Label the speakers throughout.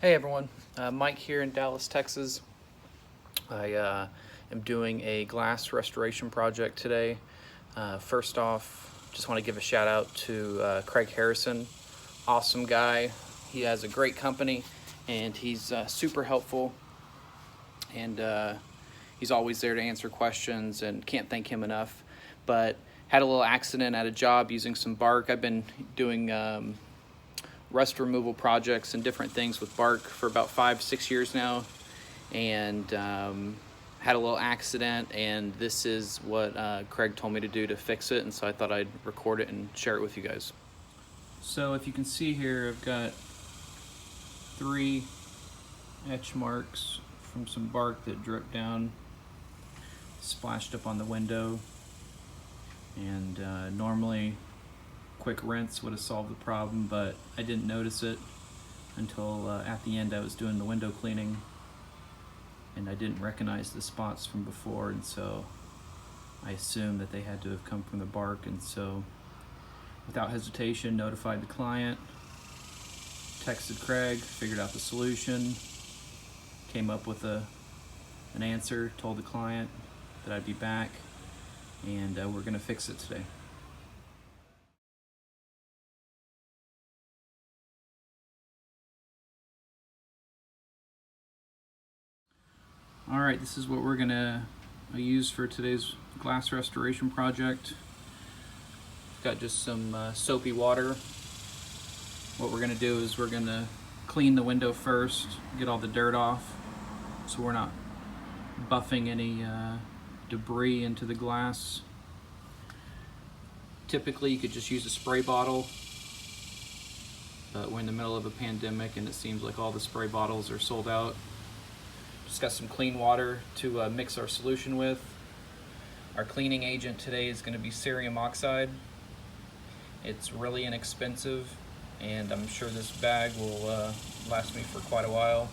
Speaker 1: Hey everyone, Mike here in Dallas, Texas. I am doing a glass restoration project today. First off, just want to give a shout out to Craig Harrison. Awesome guy. He has a great company and he's super helpful, and he's always there to answer questions, and can't thank him enough. But had a little accident at a job using some Barc. I've been doing rust removal projects and different things with Barc for about 5-6 years now, and had a little accident, and this is what Craig told me to do to fix it, and so I thought I'd record it and share it with you guys. So if you can see here, I've got 3 etch marks from some Barc that dripped down, splashed up on the window, and normally quick rinse would have solved the problem, but I didn't notice it until at the end I was doing the window cleaning, and I didn't recognize the spots from before, and so I assumed that they had to have come from the Barc, and so without hesitation notified the client, texted Craig, figured out the solution, came up with an answer, told the client that I'd be back, and we're gonna fix it today. All right, this is what we're gonna use for today's glass restoration project. Got just some soapy water. What we're gonna do is we're gonna clean the window first, get all the dirt off, so we're not buffing any debris into the glass. Typically, you could just use a spray bottle, but we're in the middle of a pandemic and it seems like all the spray bottles are sold out. Just got some clean water to mix our solution with. Our cleaning agent today is going to be Cerium Oxide. It's really inexpensive, and I'm sure this bag will last me for quite a while.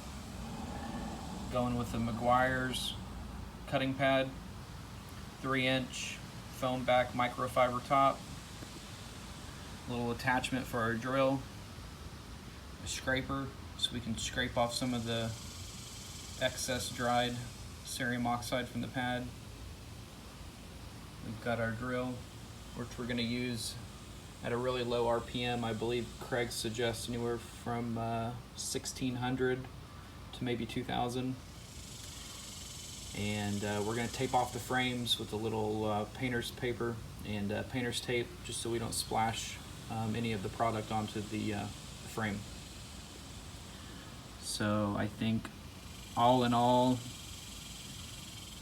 Speaker 1: Going with the Meguiar's cutting pad, 3-inch foam back microfiber top, little attachment for our drill, a scraper so we can scrape off some of the excess dried cerium oxide from the pad. We've got our drill, which we're going to use at a really low RPM. I believe Craig suggests anywhere from 1600 to maybe 2000. And we're going to tape off the frames with a little painter's paper and painter's tape, just so we don't splash any of the product onto the frame. So I think all in all,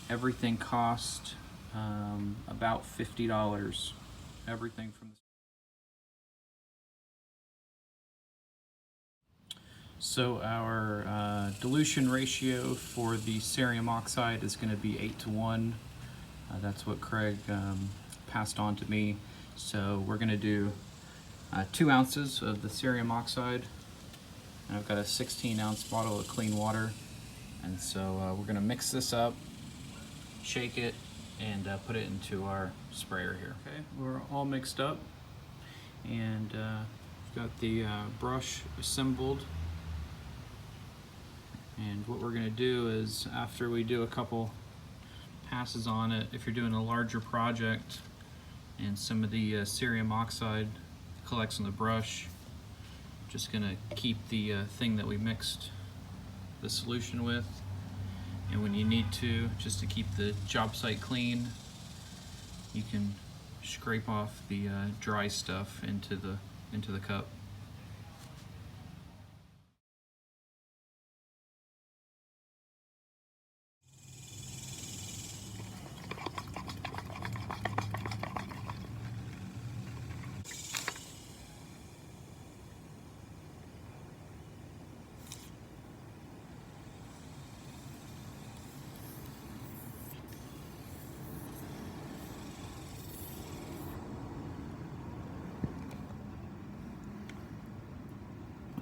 Speaker 1: everything cost about $50. Everything from the... So our dilution ratio for the cerium oxide is going to be 8:1. That's what Craig passed on to me. So we're going to do 2 ounces of the cerium oxide, and I've got a 16-ounce bottle of clean water. And so we're going to mix this up, shake it, and put it into our sprayer here. Okay, we're all mixed up, and we've got the brush assembled. And what we're going to do is, after we do a couple passes on it, if you're doing a larger project and some of the cerium oxide collects on the brush, just going to keep the thing that we mixed the solution with, and when you need to, just to keep the job site clean, you can scrape off the dry stuff into the cup.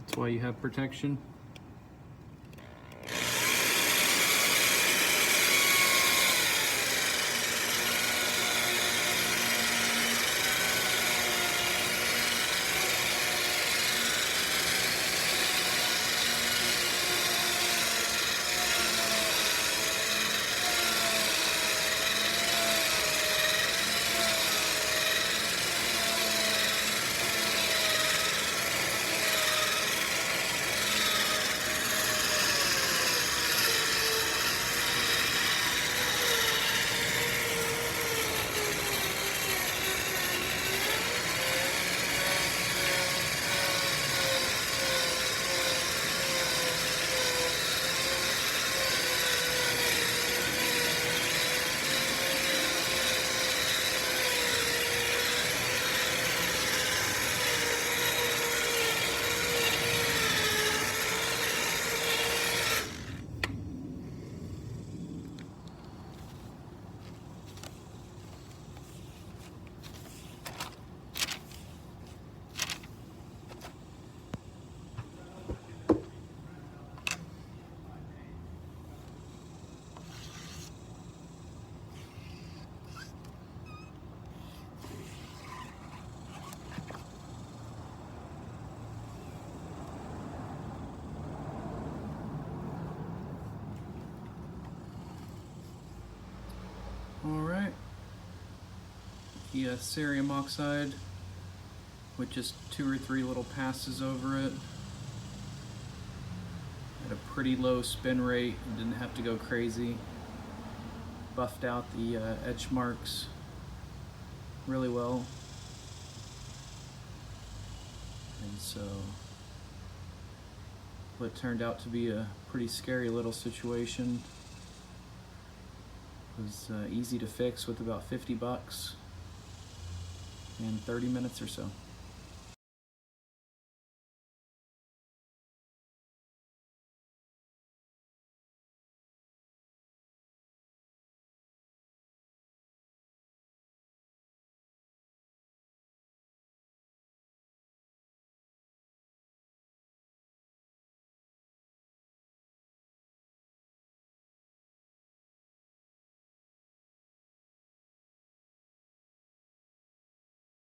Speaker 1: That's why you have protection. the cerium oxide with just 2 or 3 little passes over it at a pretty low spin rate and didn't have to go crazy. Buffed out the edge marks really well. And so what turned out to be a pretty scary little situation was easy to fix with about $50 and 30 minutes or so.